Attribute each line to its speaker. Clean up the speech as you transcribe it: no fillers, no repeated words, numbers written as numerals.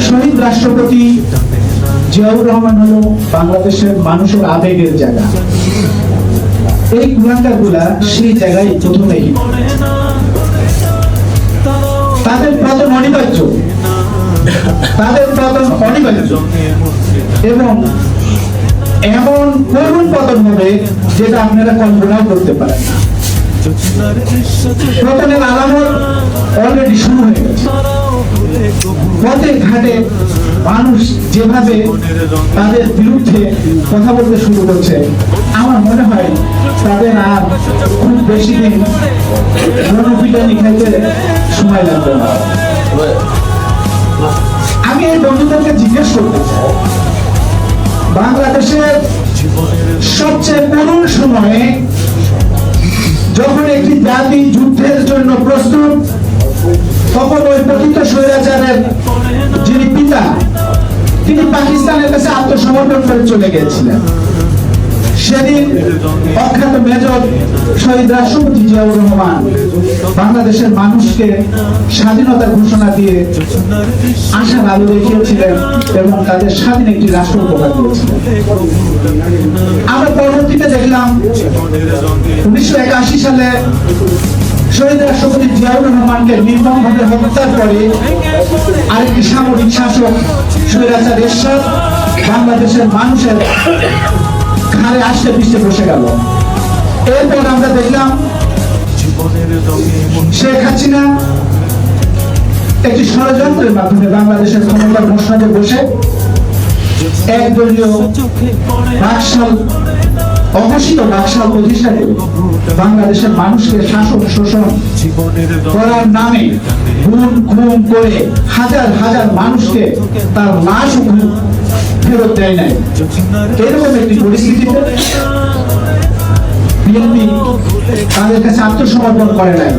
Speaker 1: শহীদ রাষ্ট্রপতি জিয়াউর রহমান হলো বাংলাদেশের মানুষের আবেগের জায়গা। এই কুলাঙ্গার গুলা সেই জায়গায় প্রথমেই তাদের পতন অনিবার্য, এবং এমন করুণ পতন হবে যেটা আপনারা কল্পনাও করতে পারেন না। পতনের আলামত অলরেডি শুরু হয়ে গেছে। পথে ঘাটে মানুষ যেভাবে তাদের বিরুদ্ধে কথা বলতে শুরু করছে, আমার মনে হয় তাদের আর খুব বেশি দিন গণপিটানি খাইতে সময় লাগবে না। আমি এই বন্ধুদেরকে জিজ্ঞেস করতে চাই, বাংলাদেশের সবচেয়ে করুণ সময়ে যখন একটি জাতি যুদ্ধের জন্য প্রস্তুত, তখন ওই পতিত স্বৈরাচারের যিনি পিতা, তিনি পাকিস্তানের কাছে আত্মসমর্পণ করে চলে গিয়েছিলেন। সেদিন অখ্যাত মেজর শহীদ রাষ্ট্রপতি জিয়াউর রহমান বাংলাদেশের মানুষকে স্বাধীনতার ঘোষণা দিয়ে আশার আলো দেখিয়েছিলেন এবং তাদের স্বাধীন একটি রাষ্ট্র উপহার দিয়েছিলেন। আমরা পরবর্তীতে দেখলাম 1981 সালে শহীদ রাষ্ট্রপতি জিয়াউর রহমানকে নির্মমভাবে হত্যার পরে আরেকটি সামরিক শাসক স্বৈরাচার এরশাদ বাংলাদেশের মানুষের ঘাড়ে আসতে পিছতে বসে গেল। এরপর আমরা দেখলাম শেখ হাসিনা একটি ষড়যন্ত্রের মাধ্যমে বাংলাদেশের ক্ষমতার মসনদে বসে একদলীয় বাকশাল, অঘোষিত বাকশাল প্রতিষ্ঠা করে বাংলাদেশের মানুষকে শাসন শোষণ করার নামে খুন করে হাজার হাজার মানুষকে তার লাশ ফেরত দেয় নাই। এরকম একটি পরিস্থিতিতে বিএনপি তাদের কাছে আত্মসমর্পণ করে নাই।